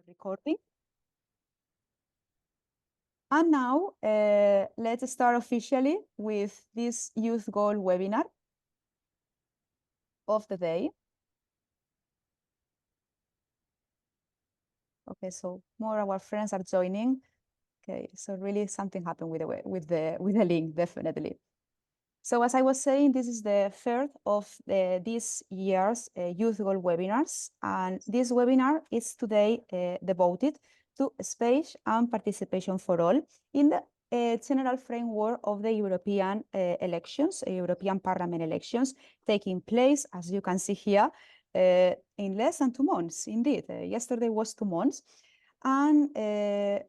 recording. And now let's start officially with this Youth Goal webinar of the day. Okay, so more of our friends are joining. Okay, so really something happened with the link, definitely. So as I was saying, this is the third of this year's Youth Goal webinars, and this webinar is today devoted to space and participation for all in the general framework of the European elections, European Parliament elections taking place, as you can see here, in less than 2 months. Indeed, yesterday was 2 months. And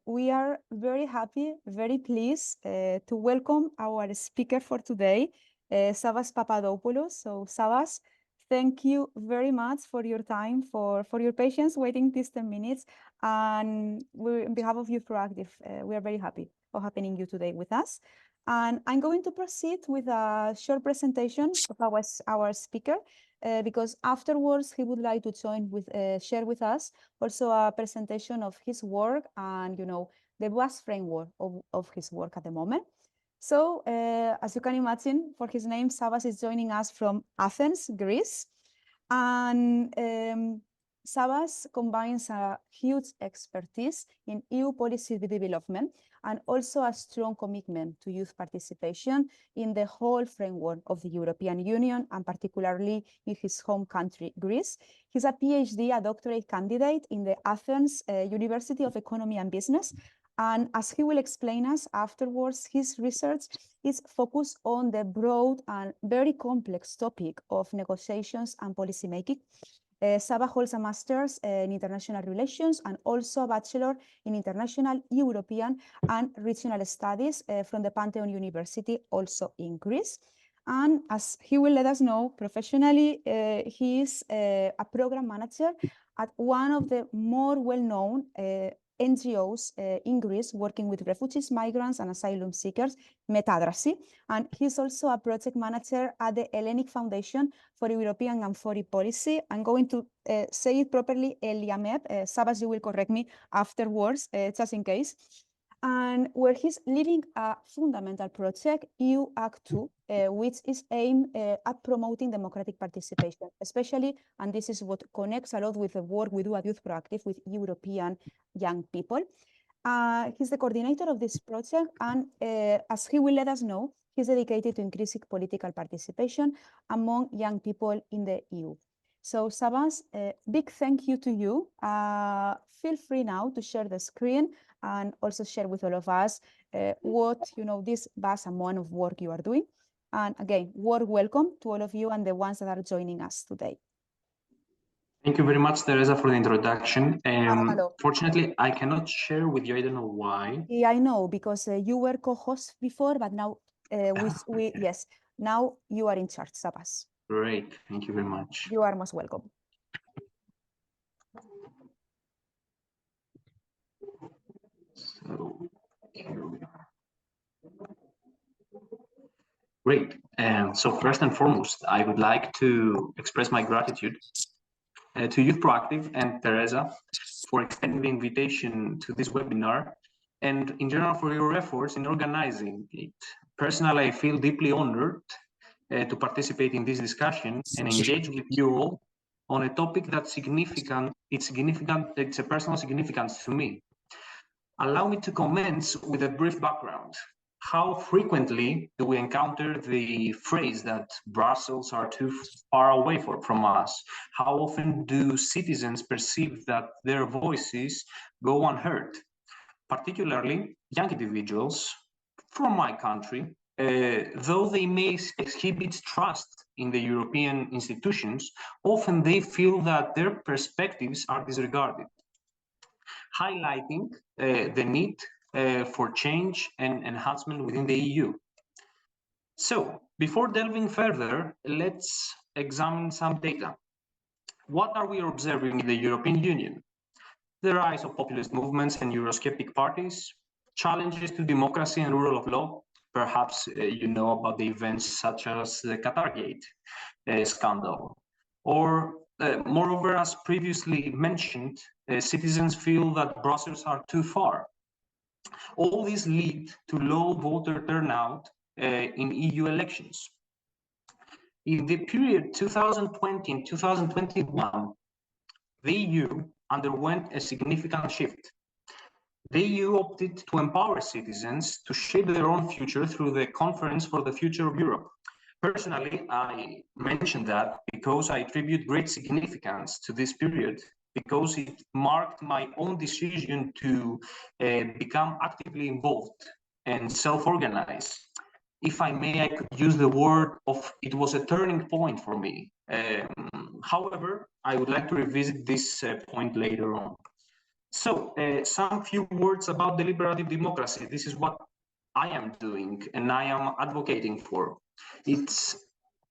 we are very happy, very pleased to welcome our speaker for today, Savas Papadopoulos. So Savas, thank you very much for your time, for your patience waiting these 10 minutes. And on behalf of Youth Proactive, we are very happy for having you today with us. And I'm going to proceed with a short presentation of our speaker, because afterwards he would like to share with us also a presentation of his work and the vast framework of his work at the moment. So as you can imagine, for his name, Savas is joining us from Athens, Greece. And Savas combines a huge expertise in EU policy development and also a strong commitment to youth participation in the whole framework of the European Union, and particularly in his home country, Greece. He's a PhD, a doctorate candidate in the Athens University of Economy and Business. And as he will explain us afterwards, his research is focused on the broad and very complex topic of negotiations and policymaking. Savas holds a master's in international relations and also a bachelor in international, European, and regional studies from the Pantheon University, also in Greece. And as he will let us know, professionally, he is a program manager at one of the more well-known NGOs in Greece working with refugees, migrants, and asylum seekers, Metadrasi. And he's also a project manager at the Hellenic Foundation for European and Foreign Policy. I'm going to say it properly, ELIAMEP. Savas, you will correct me afterwards, just in case. And where he's leading a fundamental project, EU Act 2, which is aimed at promoting democratic participation, especially, and this is what connects a lot with the work we do at Youth Proactive with European young people. He's the coordinator of this project, and as he will let us know, he's dedicated to increasing political participation among young people in the EU. So Savas, big thank you to you. Feel free now to share the screen and also share with all of us what this vast amount of work you are doing. And again, warm welcome to all of you and the ones that are joining us today. Thank you very much, Teresa, for the introduction. Hello. Fortunately, I cannot share with you. I don't know why. Yeah, I know, because you were co-host before, but now yes, now you are in charge, Savas. Great, thank you very much. You are most welcome. So here we are. Great. So first and foremost, I would like to express my gratitude to Youth Proactive and Teresa for extending the invitation to this webinar, and in general for your efforts in organizing it. Personally, I feel deeply honored to participate in this discussion and engage with you all on a topic that's significant. It's a personal significance to me. Allow me to commence with a brief background. How frequently do we encounter the phrase that Brussels are too far away from us? How often do citizens perceive that their voices go unheard? Particularly young individuals from my country, though they may exhibit trust in the European institutions, often they feel that their perspectives are disregarded, highlighting the need for change and enhancement within the EU. So, before delving further, let's examine some data. What are we observing in the European Union? The rise of populist movements and Eurosceptic parties, challenges to democracy and rule of law. Perhaps you know about the events such as the Qatargate scandal, or moreover, as previously mentioned, citizens feel that Brussels are too far. All these lead to low voter turnout in EU elections. In the period 2020 and 2021, the EU underwent a significant shift. The EU opted to empower citizens to shape their own future through the Conference for the Future of Europe. Personally, I mentioned that because I attribute great significance to this period, because it marked my own decision to become actively involved and self-organize. If I may, I could use the word of it was a turning point for me. However, I would like to revisit this point later on. So, some few words about deliberative democracy. This is what I am doing and I am advocating for. It's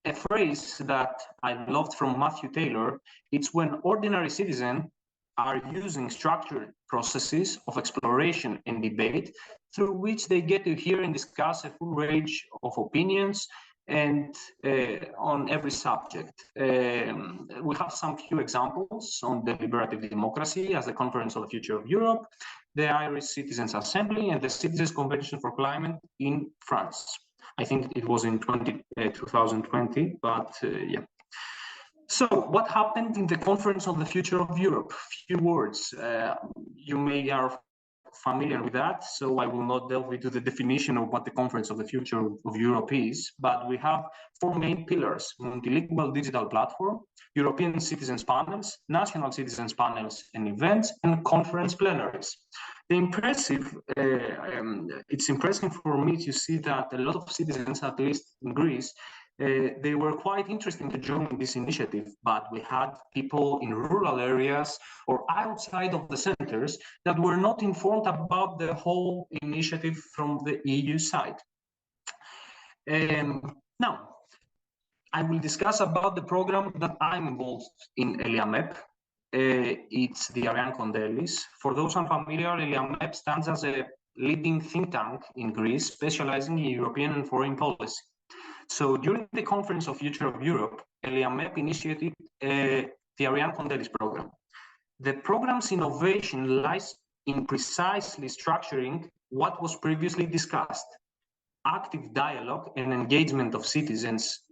a phrase that I loved from Matthew Taylor. It's when ordinary citizens are using structured processes of exploration and debate through which they get to hear and discuss a full range of opinions and on every subject. We have some few examples on deliberative democracy as the Conference on the Future of Europe, the Irish Citizens Assembly, and the Citizens Convention for Climate in France. I think it was in 2020, but yeah. So what happened in the Conference on the Future of Europe? Few words. You may are familiar with that, so I will not delve into the definition of what the Conference of the Future of Europe is, but we have four main pillars: multilingual digital platform, European citizens panels, national citizens panels and events, and conference plenaries. It's impressive for me to see that a lot of citizens, at least in Greece, they were quite interested to join this initiative, but we had people in rural areas or outside of the centers that were not informed about the whole initiative from the EU side. Now, I will discuss about the program that I'm involved in ELIAMEP. It's the Ariane Kondelis. For those unfamiliar, ELIAMEP stands as a leading think tank in Greece, specializing in European and foreign policy. So during the Conference of Future of Europe, ELIAMEP initiated the Ariane Kondelis program. The program's innovation lies in precisely structuring what was previously discussed: active dialogue and engagement of citizens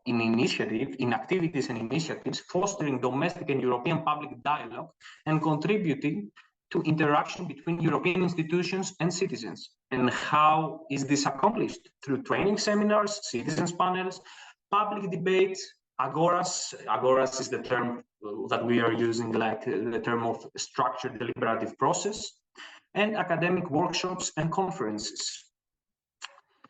in activities and initiatives, fostering domestic and European public dialogue and contributing to interaction between European institutions and citizens. And how is this accomplished? Through training seminars, citizens panels, public debates, agoras. Agoras is the term that we are using, like the term of structured deliberative process, and academic workshops and conferences.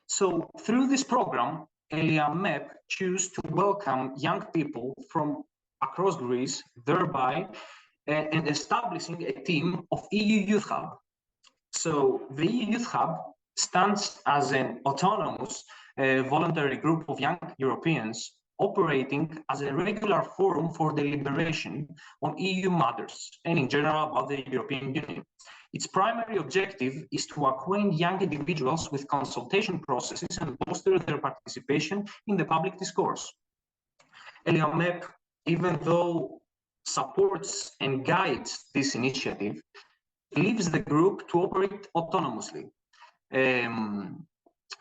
So through this program, ELIAMEP chose to welcome young people from across Greece, thereby and establishing a team of EU Youth Hub. So the EU Youth Hub stands as an autonomous voluntary group of young Europeans operating as a regular forum for deliberation on EU matters and in general about the European Union. Its primary objective is to acquaint young individuals with consultation processes and foster their participation in the public discourse. ELIAMEP, even though supports and guides this initiative, leaves the group to operate autonomously.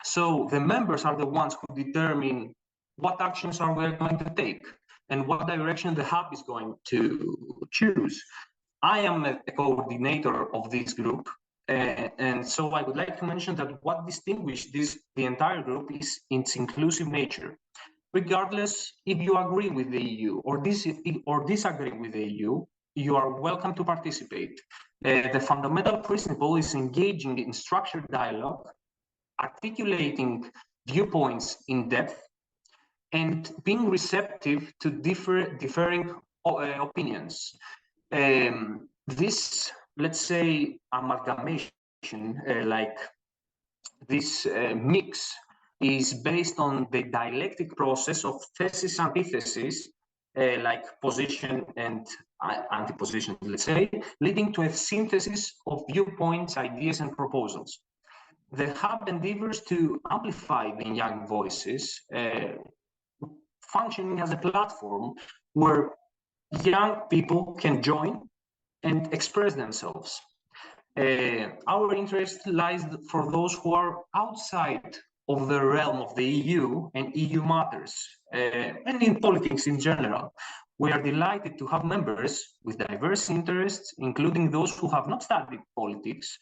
So the members are the ones who determine what actions are we going to take and what direction the hub is going to choose. I am a coordinator of this group, and so I would like to mention that what distinguishes the entire group is its inclusive nature. Regardless if you agree with the EU or disagree with the EU, you are welcome to participate. The fundamental principle is engaging in structured dialogue, articulating viewpoints in depth, and being receptive to differing opinions. This, let's say, amalgamation, like this mix, is based on the dialectic process of thesis antithesis, like position and anti-position, let's say, leading to a synthesis of viewpoints, ideas, and proposals. The hub endeavors to amplify the young voices, functioning as a platform where young people can join and express themselves. Our interest lies for those who are outside of the realm of the EU and EU matters, and in politics in general. We are delighted to have members with diverse interests, including those who have not studied politics.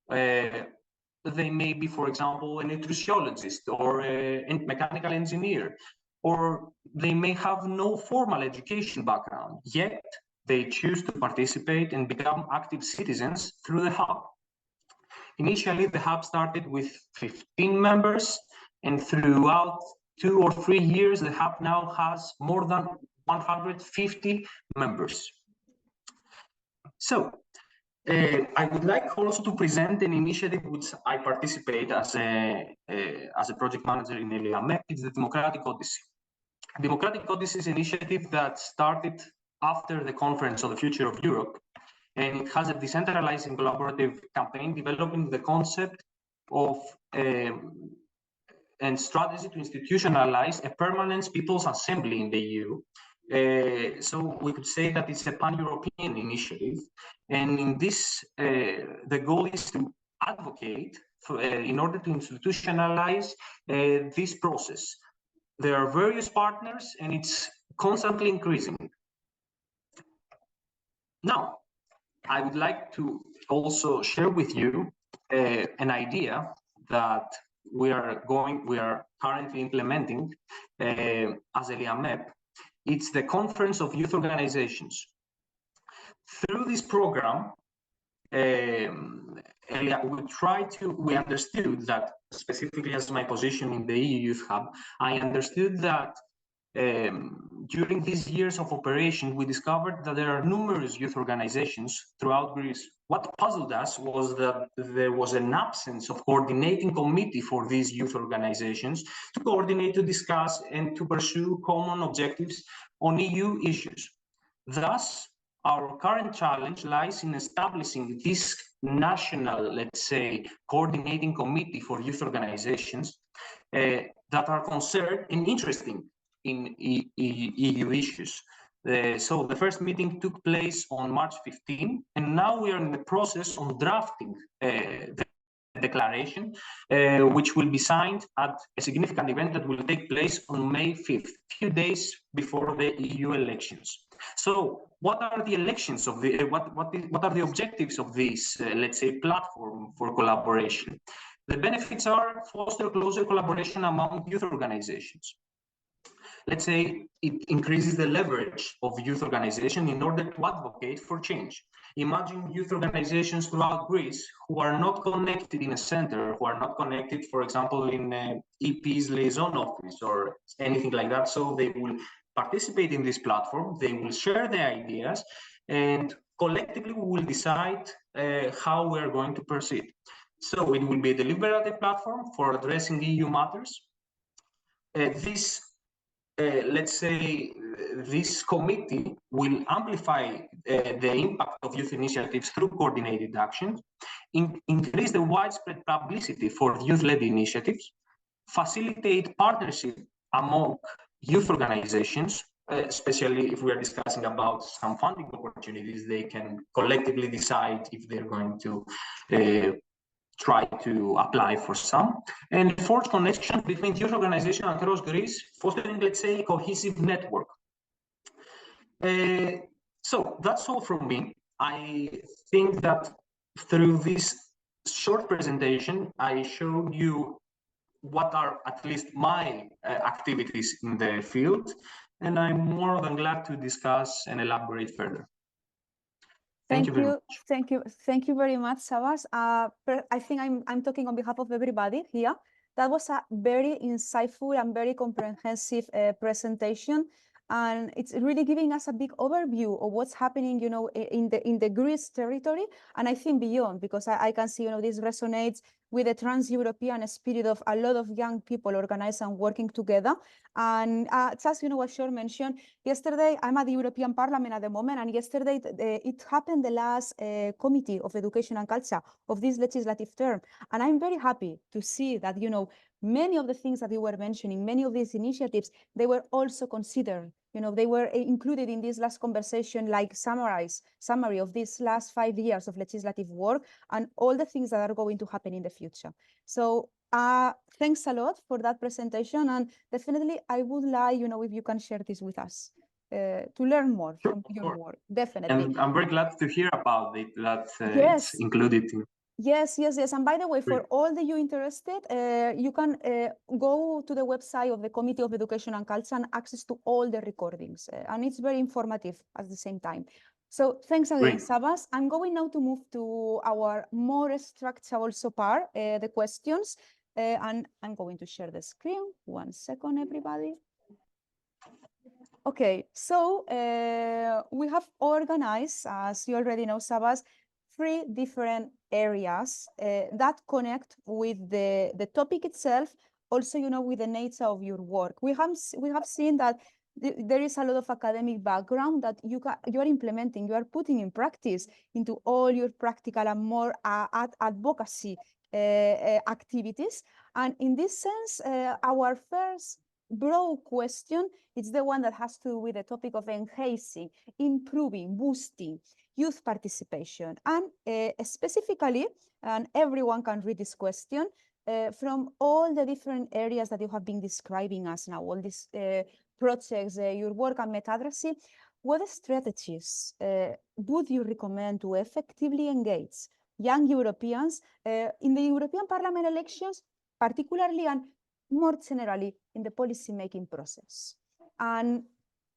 They may be, for example, a nutritionist or a mechanical engineer, or they may have no formal education background, yet they choose to participate and become active citizens through the hub. Initially, the hub started with 15 members, and throughout 2 or 3 years, the hub now has more than 150 members. So, I would like also to present an initiative which I participate as a project manager in ELIAMEP. It's the Democratic Odyssey. Democratic Odyssey is an initiative that started after the Conference on the Future of Europe, and it has a decentralized and collaborative campaign developing the concept of and strategy to institutionalize a permanent People's Assembly in the EU. So we could say that it's a pan-European initiative, and in this, the goal is to advocate for, in order to institutionalize this process. There are various partners, and it's constantly increasing. Now, I would like to also share with you an idea that we are currently implementing as ELIAMEP. It's the Conference of Youth Organizations. Through this program, we understood that, specifically as my position in the EU Youth Hub, I understood that during these years of operation, we discovered that there are numerous youth organizations throughout Greece. What puzzled us was that there was an absence of coordinating committee for these youth organizations to coordinate, to discuss, and to pursue common objectives on EU issues. Thus, our current challenge lies in establishing this national, let's say, coordinating committee for youth organizations that are concerned and interesting in EU issues. So the first meeting took place on March 15, and now we are in the process of drafting the declaration, which will be signed at a significant event that will take place on May 5th, few days before the EU elections. So what are the elections of the, what are the objectives of this, let's say, platform for collaboration? The benefits are foster closer collaboration among youth organizations. Let's say it increases the leverage of youth organization in order to advocate for change. Imagine youth organizations throughout Greece who are not connected in a center, who are not connected, for example, in EP's liaison office or anything like that. So they will participate in this platform, they will share their ideas, and collectively we will decide how we are going to proceed. So it will be a deliberative platform for addressing EU matters. Let's say this committee will amplify the impact of youth initiatives through coordinated actions, increase the widespread publicity for youth-led initiatives, facilitate partnership among youth organizations, especially if we are discussing about some funding opportunities. They can collectively decide if they're going to try to apply for some, and forge connections between youth organizations across Greece, fostering, let's say, a cohesive network. So that's all from me. I think that through this short presentation, I showed you what are at least my activities in the field, and I'm more than glad to discuss and elaborate further. Thank you very much. Thank you very much, Savas. I think I'm talking on behalf of everybody here. That was a very insightful and very comprehensive presentation, and it's really giving us a big overview of what's happening, you know, in the Greece territory, and I think beyond, because I can see, you know, this resonates with the trans-European spirit of a lot of young people organized and working together. And just, you know, what Shor mentioned, yesterday, I'm at the European Parliament at the moment, and yesterday it happened the last Committee of Education and Culture of this legislative term. And I'm very happy to see that, you know, many of the things that you were mentioning, many of these initiatives, they were also considered they were included in this last conversation, like summary of this last 5 years of legislative work and all the things that are going to happen in the future. So thanks a lot for that presentation, and definitely I would like, if you can share this with us to learn more from your work, definitely. And I'm very glad to hear about it, that Yes. it's included in. Yes. And by the way, for all the you interested, you can go to the website of the Committee of Education and Culture and access to all the recordings. And it's very informative at the same time. So thanks again, Sabas. I'm going now to move to our more structured also part, the questions. And I'm going to share the screen. 1 second, everybody. Okay, so we have organized, as you already know, Sabas, 3 different areas that connect with the topic itself, also, with the nature of your work. We have seen that there is a lot of academic background that you are implementing, you are putting in practice into all your practical and more advocacy activities. And in this sense, our first broad question, it's the one that has to do with the topic of enhancing, improving, boosting youth participation. And specifically, and everyone can read this question, from all the different areas that you have been describing us now, all these projects, your work on meta-advocacy, what strategies would you recommend to effectively engage young Europeans in the European Parliament elections, particularly and more generally in the policy-making process? And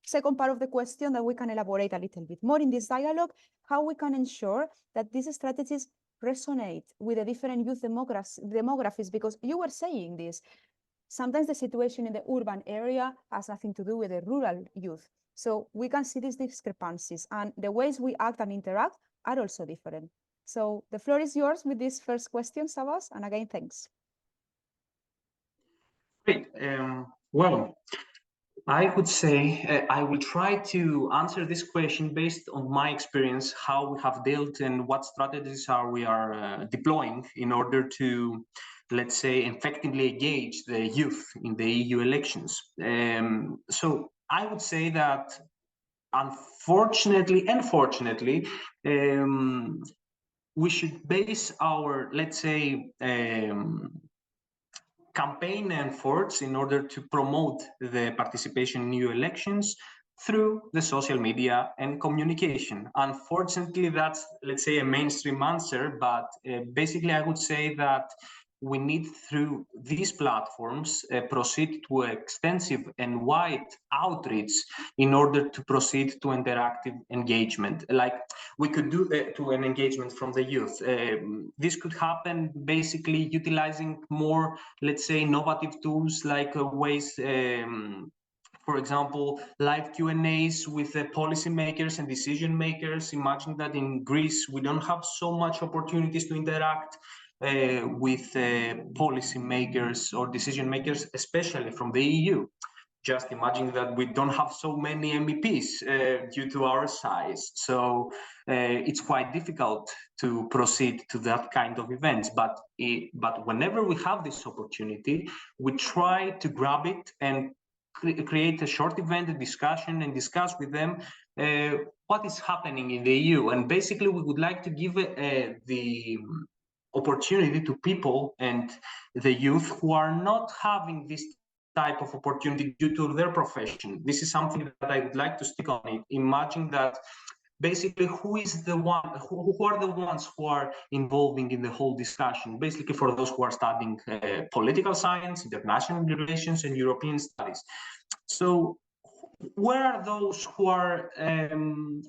second part of the question that we can elaborate a little bit more in this dialogue, how we can ensure that these strategies resonate with the different youth demographics, because you were saying this. Sometimes the situation in the urban area has nothing to do with the rural youth. So we can see these discrepancies, and the ways we act and interact are also different. So the floor is yours with this first question, Sabas, and again, thanks. Great. Well, I would say I will try to answer this question based on my experience, how we have dealt and what strategies we are deploying in order to, let's say, effectively engage the youth in the EU elections. So I would say that, unfortunately and fortunately, we should base our, let's say, campaign efforts in order to promote the participation in new elections through the social media and communication. Unfortunately, that's, let's say, a mainstream answer, but basically I would say that we need, through these platforms, proceed to extensive and wide outreach in order to proceed to interactive engagement. Like we could do to an engagement from the youth. This could happen basically utilizing more, let's say, innovative tools like ways, for example, live Q&As with policymakers and decision makers. Imagine that in Greece, we don't have so much opportunities to interact with policymakers or decision makers, especially from the EU. Just imagine that we don't have so many MEPs due to our size. So it's quite difficult to proceed to that kind of events. But whenever we have this opportunity, we try to grab it and create a short event, a discussion, and discuss with them what is happening in the EU. And basically, we would like to give the opportunity to people and the youth who are not having this type of opportunity due to their profession. This is something that I would like to stick on it. Imagine that basically who are the ones who are involving in the whole discussion, basically for those who are studying political science, international relations, and European studies. So where are those who are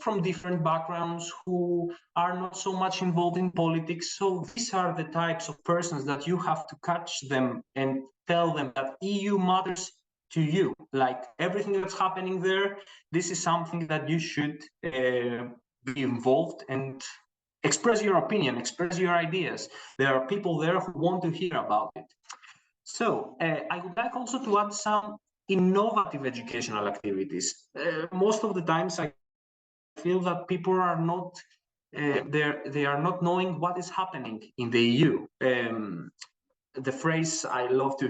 from different backgrounds, who are not so much involved in politics? So these are the types of persons that you have to catch them and tell them that EU matters to you. Like everything that's happening there, this is something that you should be involved and express your opinion, express your ideas. There are people there who want to hear about it. So I would like also to add some innovative educational activities. Most of the times I feel that people are not they are not knowing what is happening in the EU. the phrase I love to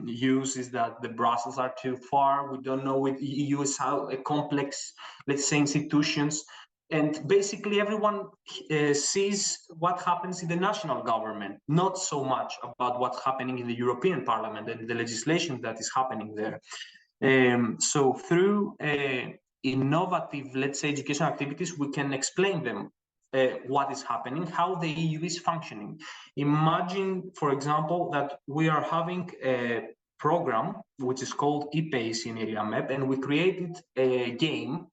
use is that the Brussels are too far. We don't know with EU is how a complex, let's say, institutions. And basically everyone sees what happens in the national government, not so much about what's happening in the European Parliament and the legislation that is happening there. So through innovative, let's say, education activities, we can explain them what is happening, how the EU is functioning. Imagine, for example, that we are having a program which is called ePace in EriaMep, and we created a game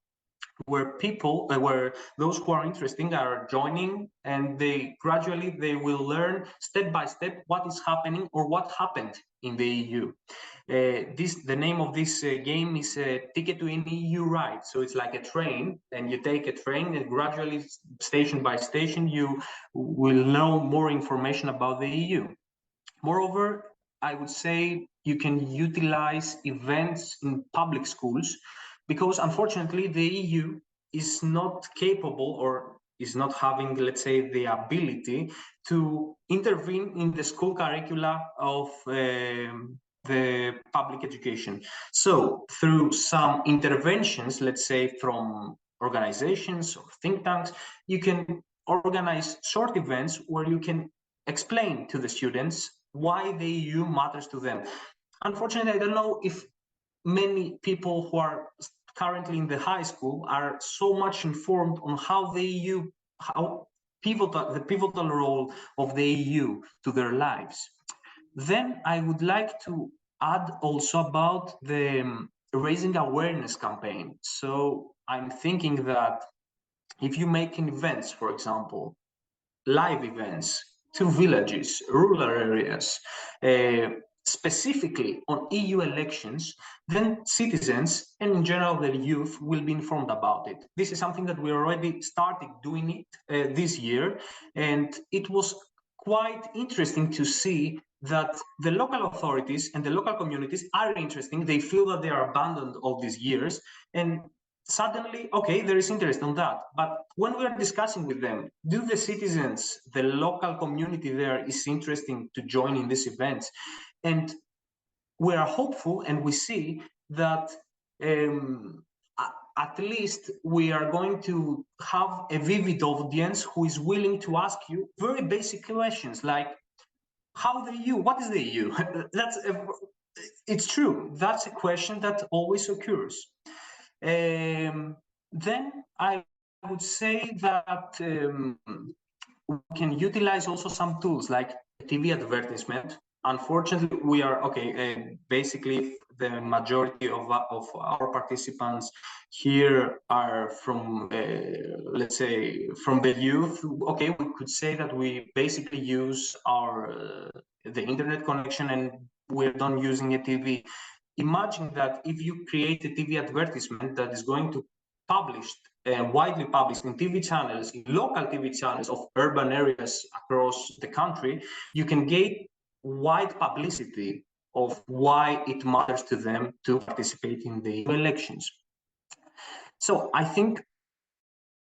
where people, where those who are interested are joining, and they gradually will learn step by step what is happening or what happened in the EU. The name of this game is Ticket to an EU Ride. So it's like a train, and you take a train, and gradually, station by station, you will know more information about the EU. Moreover, I would say you can utilize events in public schools, because unfortunately the EU is not capable or is not having, let's say, the ability to intervene in the school curricula of the public education. So through some interventions, let's say from organizations or think tanks, you can organize short events where you can explain to the students why the EU matters to them. Unfortunately, I don't know if many people who are currently in the high school are so much informed on how the EU, how the pivotal role of the EU to their lives. Then I would like to add also about the raising awareness campaign. So I'm thinking that if you make events, for example, live events to villages, rural areas, specifically on EU elections, then citizens and in general the youth will be informed about it. This is something that we already started doing it this year, and it was quite interesting to see that the local authorities and the local communities are interesting. They feel that they are abandoned all these years, and suddenly, okay, there is interest on that. But when we are discussing with them, do the citizens, the local community there is interesting to join in these events? And we are hopeful, and we see that at least we are going to have a vivid audience who is willing to ask you very basic questions like, how the EU, what is the EU? It's true, that's a question that always occurs. Then I would say that we can utilize also some tools like TV advertisement. Unfortunately, we are basically the majority of our participants here are from, let's say, from the youth. Okay, we could say that we basically use our the internet connection, and we're done using a TV. Imagine that if you create a TV advertisement that is going to published widely published in TV channels, in local TV channels of urban areas across the country, you can get wide publicity of why it matters to them to participate in the elections. So I think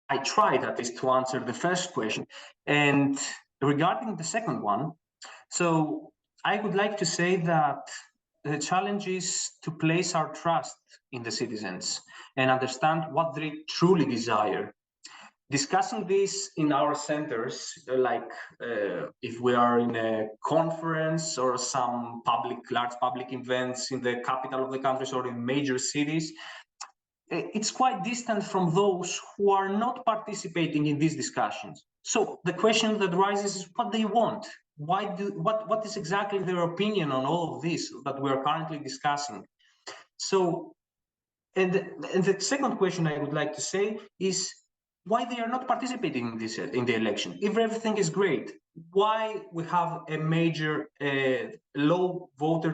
I tried at least to answer the first question. And regarding the second one, so I would like to say that the challenge is to place our trust in the citizens and understand what they truly desire. Discussing this in our centers, like if we are in a conference or some large public events in the capital of the countries or in major cities, it's quite distant from those who are not participating in these discussions. So the question that rises is what they want. What is exactly their opinion on all of this that we are currently discussing? So, and the second question I would like to say is why they are not participating in this in the election. If everything is great, why we have a major low voter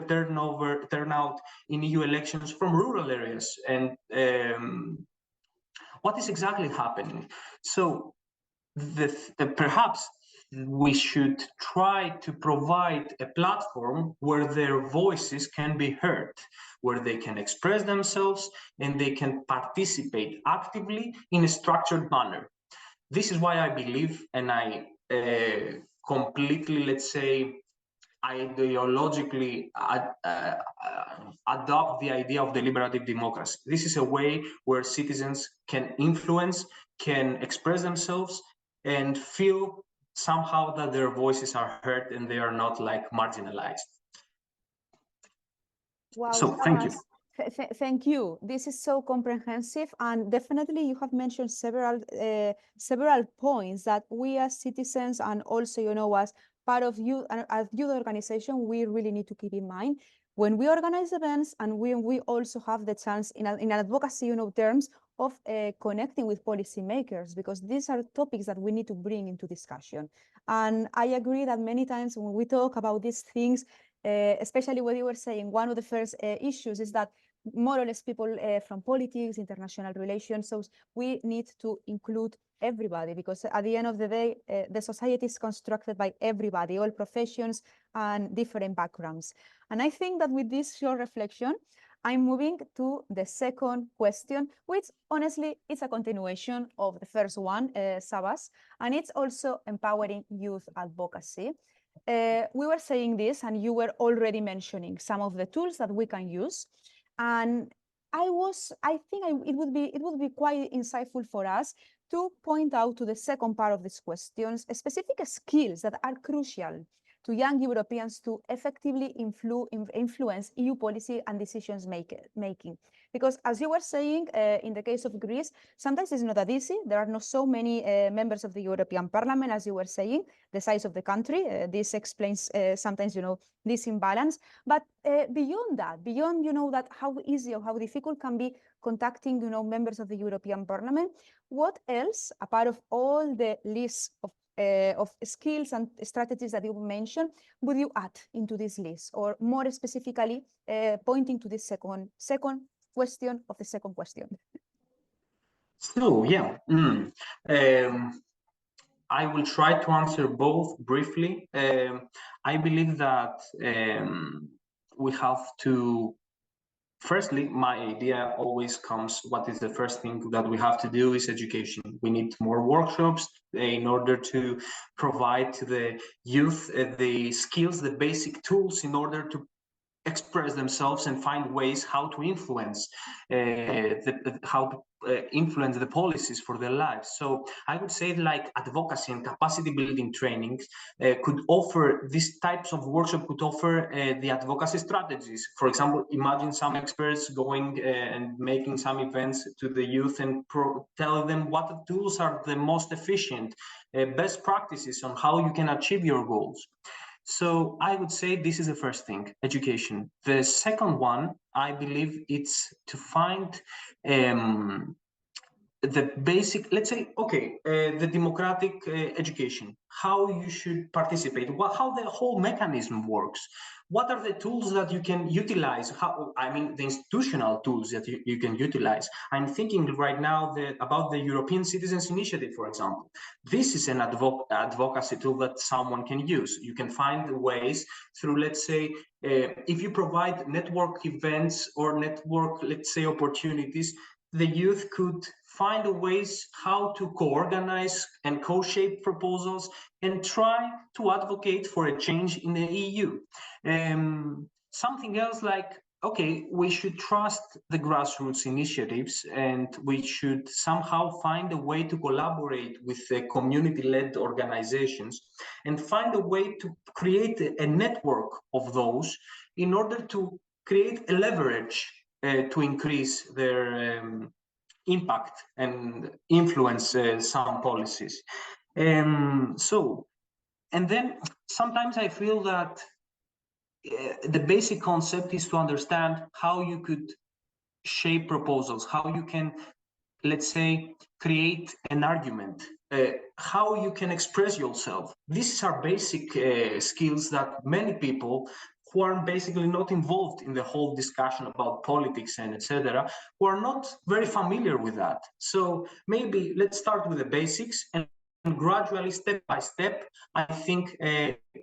turnout in EU elections from rural areas, and what is exactly happening? So perhaps we should try to provide a platform where their voices can be heard, where they can express themselves and they can participate actively in a structured manner. This is why I believe, and I completely, let's say, ideologically adopt the idea of deliberative democracy. This is a way where citizens can influence, can express themselves, and feel somehow that their voices are heard and they are not like marginalized. Wow, so thank you. Thank you. This is so comprehensive, and definitely you have mentioned several points that we as citizens and also, as part of as youth organization, we really need to keep in mind when we organize events, and we also have the chance in advocacy, terms of connecting with policymakers, because these are topics that we need to bring into discussion. And I agree that many times when we talk about these things, especially what you were saying, one of the first issues is that more or less people from politics, international relations, so we need to include everybody, because at the end of the day, the society is constructed by everybody, all professions and different backgrounds. And I think that with this short reflection, I'm moving to the second question, which honestly is a continuation of the first one, Sabas, and it's also empowering youth advocacy. We were saying this, and you were already mentioning some of the tools that we can use. And I think it would be quite insightful for us to point out to the second part of these questions, specific skills that are crucial to young Europeans to effectively influence EU policy and decisions making. Because as you were saying, in the case of Greece, sometimes it's not that easy. There are not so many members of the European Parliament, as you were saying, the size of the country. This explains sometimes, this imbalance. But beyond that, that how easy or how difficult can be contacting, members of the European Parliament, what else, apart of all the lists of skills and strategies that you mentioned, would you add into this list, or more specifically, pointing to this second question of the second question? So yeah, I will try to answer both briefly. I believe that we have to. Firstly, my idea always comes, what is the first thing that we have to do is education. We need more workshops in order to provide to the youth the skills, the basic tools in order to express themselves and find ways how to influence influence the policies for their lives. So I would say like advocacy and capacity building trainings could offer, these types of workshop could offer the advocacy strategies. For example, imagine some experts going and making some events to the youth and tell them what tools are the most efficient, best practices on how you can achieve your goals. So I would say this is the first thing, education. The second one, I believe, it's to find the basic, let's say, okay, the democratic education, how you should participate, how the whole mechanism works. What are the tools that you can utilize? The institutional tools that you can utilize. I'm thinking right now about the European Citizens Initiative, for example. This is an advocacy tool that someone can use. You can find ways through, let's say, if you provide network events or network, let's say, opportunities, the youth could find ways how to co-organize and co-shape proposals and try to advocate for a change in the EU. Something else like, okay, we should trust the grassroots initiatives and we should somehow find a way to collaborate with the community-led organizations and find a way to create a network of those in order to create a leverage to increase their impact and influence some policies. And then sometimes I feel that the basic concept is to understand how you could shape proposals, how you can, let's say, create an argument, how you can express yourself. These are basic skills that many people who are basically not involved in the whole discussion about politics and etc., who are not very familiar with that. So maybe let's start with the basics, and gradually, step by step, I think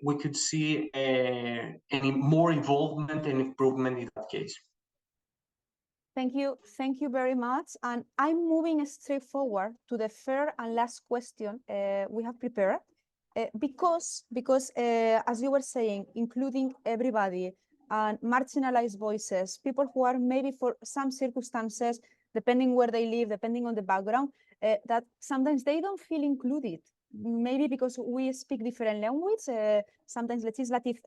we could see any more involvement and improvement in that case. Thank you very much. And I'm moving straight forward to the third and last question we have prepared. Because as you were saying, including everybody and marginalized voices, people who are maybe for some circumstances, depending where they live, depending on the background, that sometimes they don't feel included. Maybe because we speak different language, sometimes legislative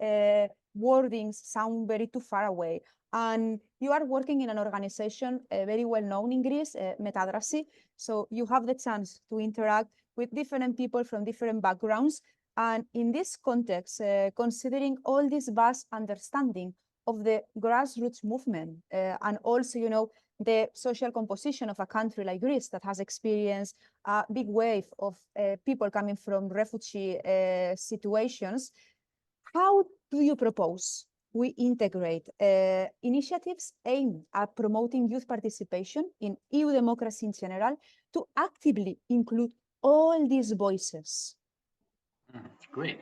wordings sound very too far away. And you are working in an organization very well known in Greece, Metadrasi, so you have the chance to interact with different people from different backgrounds. And in this context, considering all this vast understanding of the grassroots movement and also, the social composition of a country like Greece that has experienced a big wave of people coming from refugee situations, how do you propose we integrate initiatives aimed at promoting youth participation in EU democracy in general to actively include all these voices? Great.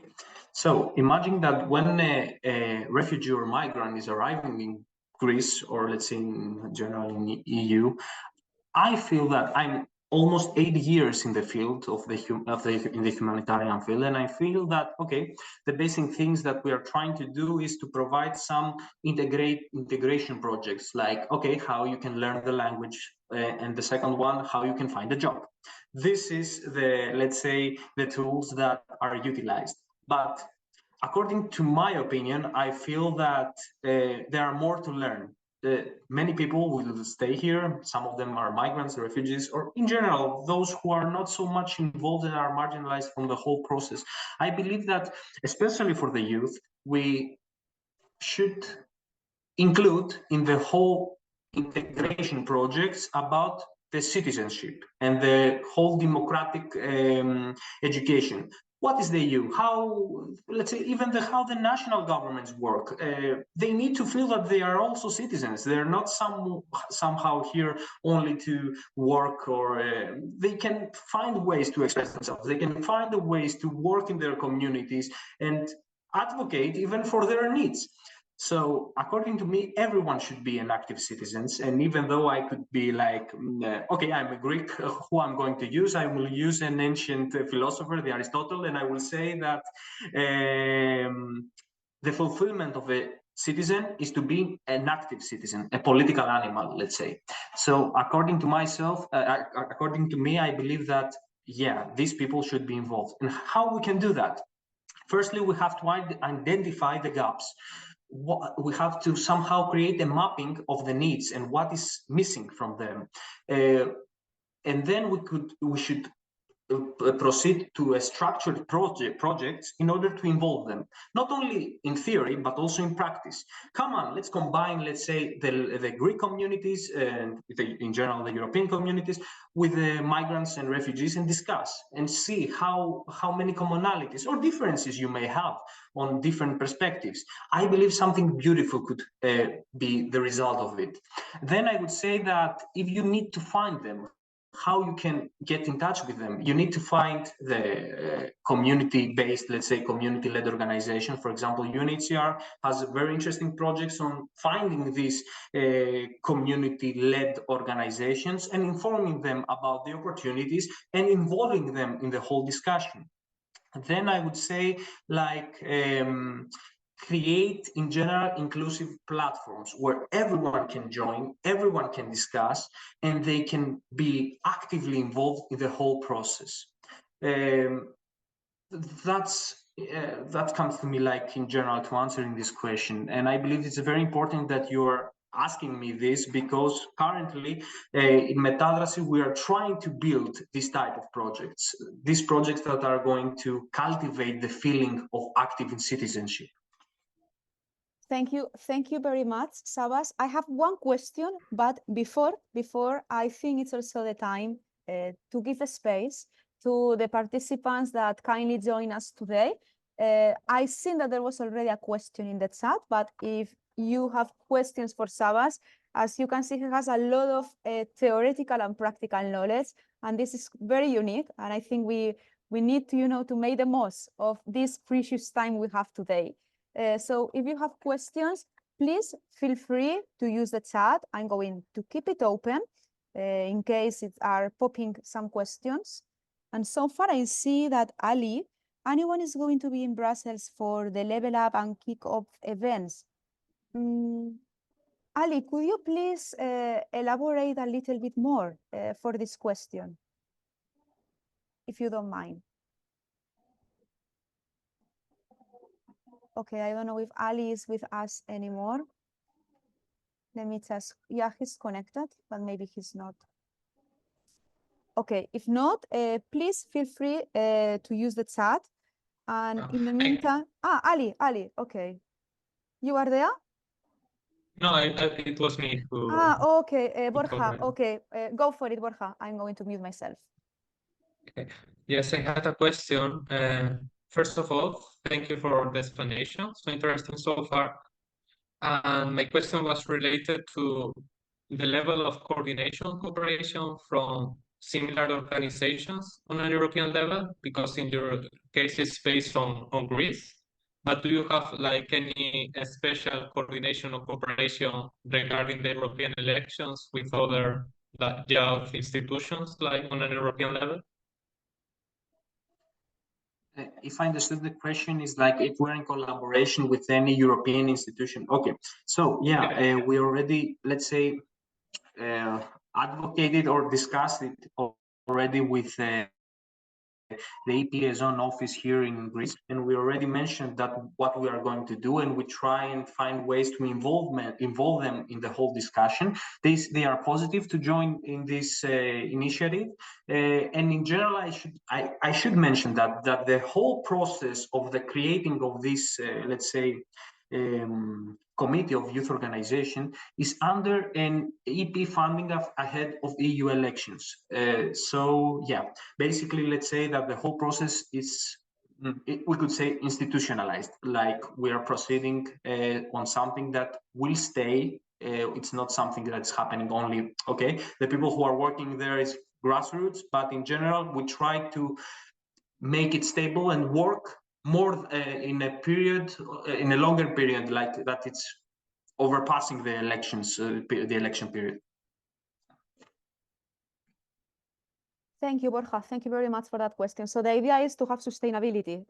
So imagine that when a refugee or migrant is arriving in Greece, or let's say in general in the EU, I feel that I'm almost 8 years in the field of in the humanitarian field, and I feel that okay, the basic things that we are trying to do is to provide some integration projects, like okay, how you can learn the language, and the second one, how you can find a job. This is the, let's say, the tools that are utilized. But according to my opinion, I feel that there are more to learn. Many people will stay here. Some of them are migrants, refugees, or in general, those who are not so much involved and are marginalized from the whole process. I believe that, especially for the youth, we should include in the whole integration projects about the citizenship and the whole democratic education. What is the EU? How, let's say, even how the national governments work. They need to feel that they are also citizens. They're not somehow here only to work, or they can find ways to express themselves. They can find the ways to work in their communities and advocate even for their needs. So according to me, everyone should be an active citizen. And even though I could be like, okay, I'm a Greek, who I'm going to use? I will use an ancient philosopher, the Aristotle, and I will say that the fulfillment of a citizen is to be an active citizen, a political animal, let's say. So according to myself, according to me, I believe that, yeah, these people should be involved. And how we can do that? Firstly, we have to identify the gaps. We have to somehow create a mapping of the needs and what is missing from them. And then we should proceed to a structured projects in order to involve them, not only in theory, but also in practice. Come on, let's combine, let's say, the Greek communities and in general, the European communities with the migrants and refugees and discuss and see how many commonalities or differences you may have on different perspectives. I believe something beautiful could be the result of it. Then I would say that if you need to find them, how you can get in touch with them, you need to find the community-based, let's say, community-led organization. For example, UNHCR has very interesting projects on finding these community-led organizations and informing them about the opportunities and involving them in the whole discussion. Then I would say, like, create in general inclusive platforms where everyone can join, everyone can discuss, and they can be actively involved in the whole process. That comes to me, like, in general, to answering this question. And I believe it's very important that you're asking me this, because currently in Metadrasi we are trying to build this type of projects, these projects that are going to cultivate the feeling of active citizenship. Thank you very much, Sabas. I have one question, but before I think it's also the time to give a space to the participants that kindly join us today. I think that there was already a question in the chat, but if you have questions for Sabas, as you can see, he has a lot of theoretical and practical knowledge, and this is very unique. And I think we need to, to make the most of this precious time we have today. So if you have questions, please feel free to use the chat. I'm going to keep it open in case it are popping some questions. And so far I see that Ali anyone is going to be in Brussels for the Level Up and Kick-Off events. Ali, could you please elaborate a little bit more for this question, if you don't mind? Okay, I don't know if Ali is with us anymore. Let me just, yeah, he's connected, but maybe he's not. Okay, if not, please feel free to use the chat. And in the meantime, Ali, okay. You are there? No, it was me who. Okay, Borja, okay, go for it, Borja. I'm going to mute myself. Okay. Yes, I had a question. First of all, thank you for the explanation. So interesting so far. And my question was related to the level of coordination, cooperation from similar organizations on a European level, because in your case it's based on Greece. But do you have like any special coordination or cooperation regarding the European elections with other youth institutions, like on an European level? If I understood the question, is like if we're in collaboration with any European institution. Okay, so yeah, we already, let's say, advocated or discussed it already with the EP liaison office here in Greece, and we already mentioned that what we are going to do, and we try and find ways to involve them in the whole discussion. They are positive to join in this initiative, and in general, I should mention that the whole process of the creating of this, let's say, committee of youth organization is under an EP funding ahead of EU elections. So yeah, basically, let's say that the whole process is, we could say, institutionalized. Like we are proceeding on something that will stay. It's not something that's happening only. Okay, the people who are working there is grassroots, but in general, we try to make it stable and work more in a longer period, like that it's overpassing the elections, the election period. Thank you, Borja. Thank you very much for that question. So the idea is to have sustainability.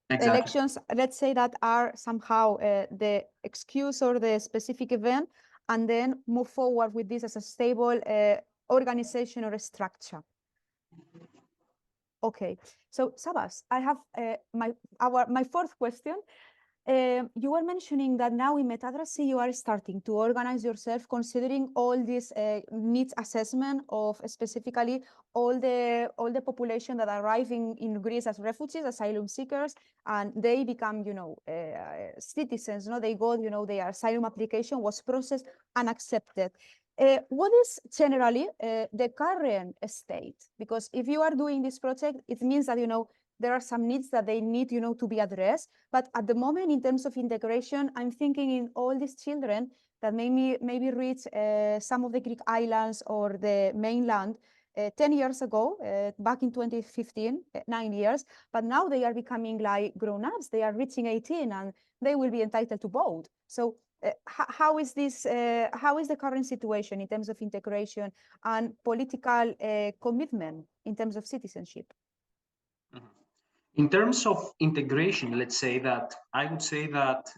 Exactly. Elections, let's say, that are somehow the excuse or the specific event, and then move forward with this as a stable organization or a structure. Okay, so Sabas, I have my fourth question. You were mentioning that now in Metadrasy you are starting to organize yourself, considering all this needs assessment of specifically all the population that arrive in Greece as refugees, asylum seekers, and they become, citizens. They go, their asylum application was processed and accepted. What is generally the current state? Because if you are doing this project, it means that there are some needs that they need, to be addressed. But at the moment, in terms of integration, I'm thinking in all these children that maybe reach some of the Greek islands or the mainland 10 years ago, back in 2015, 9 years, but now they are becoming like grown-ups. They are reaching 18 and they will be entitled to vote. So how is this? How is the current situation in terms of integration and political commitment in terms of citizenship? In terms of integration, let's say that I would say that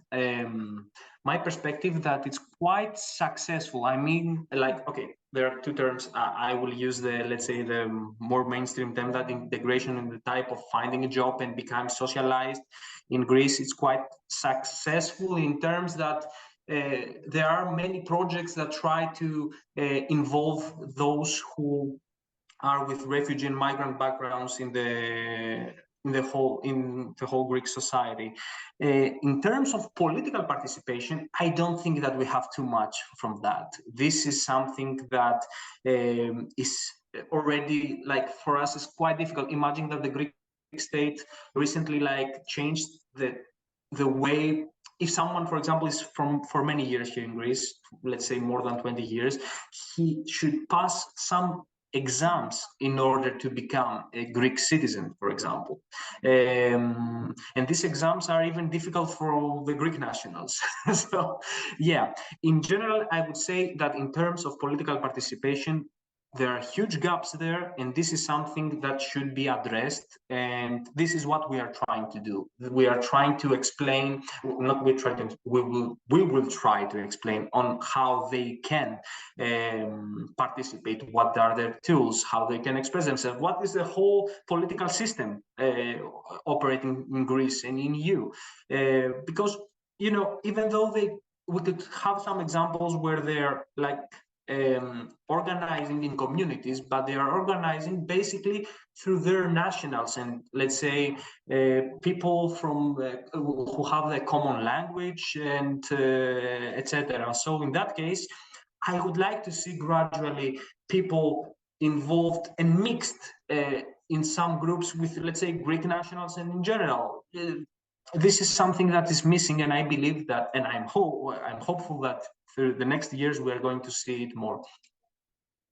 my perspective that it's quite successful. I mean, like, okay, there are two terms. I will use let's say, the more mainstream term, that integration in the type of finding a job and become socialized. In Greece, it's quite successful in terms that there are many projects that try to involve those who are with refugee and migrant backgrounds in the whole Greek society. In terms of political participation, I don't think that we have too much from that. This is something that is already, like, for us, is quite difficult. Imagine that the Greek state recently changed the way. If someone, for example, is for many years here in Greece, let's say more than 20 years, he should pass some exams in order to become a Greek citizen, for example. And these exams are even difficult for the Greek nationals. So, yeah, in general, I would say that in terms of political participation, there are huge gaps there, and this is something that should be addressed, and this is what we are trying to do. We are trying to explain, not we try to, we will try to explain on how they can participate, what are their tools, how they can express themselves, what is the whole political system operating in Greece and in EU, because, you know, even though we could have some examples where they're like organizing in communities, but they are organizing basically through their nationals and, let's say, people from who have the common language and etc. So in that case, I would like to see gradually people involved and mixed in some groups with, let's say, Greek nationals, and in general, this is something that is missing, and I believe that, and I'm hopeful that through the next years we are going to see it more.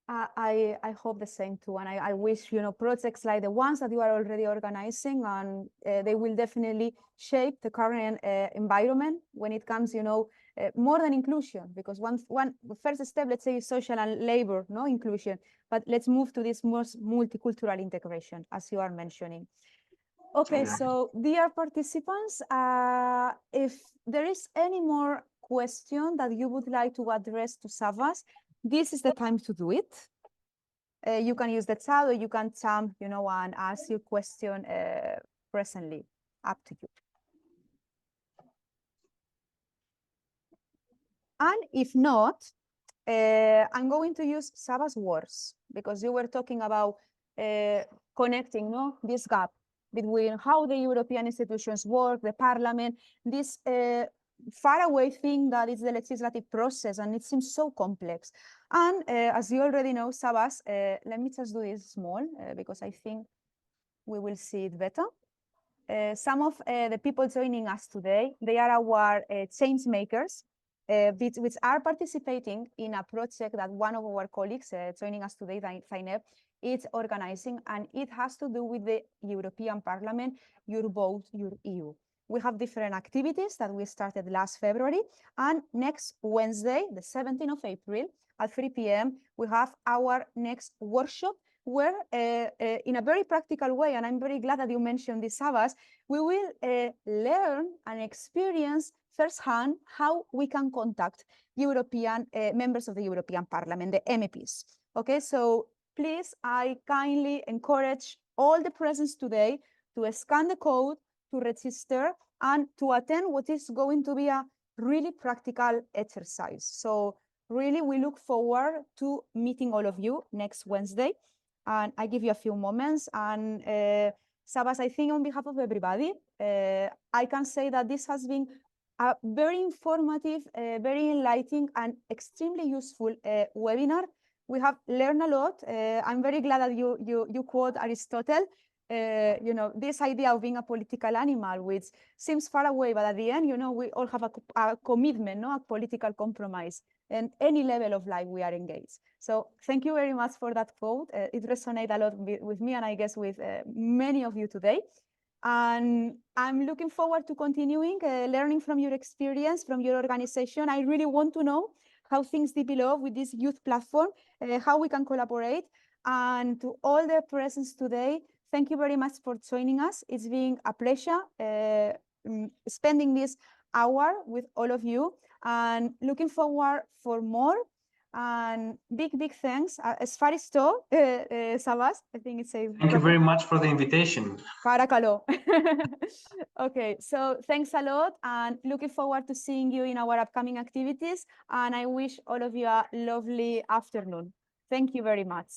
I hope the same too, and I wish, you know, projects like the ones that you are already organizing, and they will definitely shape the current environment when it comes, you know, more than inclusion, because one first step, let's say, is social and labor, no inclusion, but let's move to this more multicultural integration, as you are mentioning. Okay, so dear participants, if there is any more question that you would like to address to Savas, this is the time to do it. You can use the chat, or you can jump, you know, and ask your question presently. Up to you. And if not, I'm going to use Savas words, because you were talking about connecting, no, this gap between how the European institutions work, the parliament, this faraway thing that is the legislative process, and it seems so complex. And as you already know, Savas, let me just do this small, because I think we will see it better. Some of the people joining us today, they are our change makers, which are participating in a project that one of our colleagues joining us today, Zainab, is organizing, and it has to do with the European Parliament, Your Vote, Your EU. We have different activities that we started last February, and next Wednesday, the 17th of April, at 3 p.m., we have our next workshop, where in a very practical way, and I'm very glad that you mentioned this, Savas, we will learn and experience firsthand how we can contact European members of the European Parliament, the MEPs. Okay, so please, I kindly encourage all the presence today to scan the code, to register, and to attend what is going to be a really practical exercise. So really, we look forward to meeting all of you next Wednesday. And I give you a few moments. And Savas, I think on behalf of everybody, I can say that this has been a very informative, very enlightening, and extremely useful webinar. We have learned a lot. I'm very glad that you quote Aristotle. You know, this idea of being a political animal, which seems far away, but at the end, you know, we all have a commitment, no, a political compromise, and any level of life we are engaged. So thank you very much for that quote. It resonated a lot with me, and I guess with many of you today. And I'm looking forward to continuing learning from your experience, from your organization. I really want to know how things develop with this youth platform, how we can collaborate. And to all the presence today, thank you very much for joining us. It's been a pleasure spending this hour with all of you, and looking forward for more. And big thanks. As far as Savas, I think it's a... Thank you very much for the invitation. Παρακαλώ. Okay, so thanks a lot, and looking forward to seeing you in our upcoming activities. And I wish all of you a lovely afternoon. Thank you very much.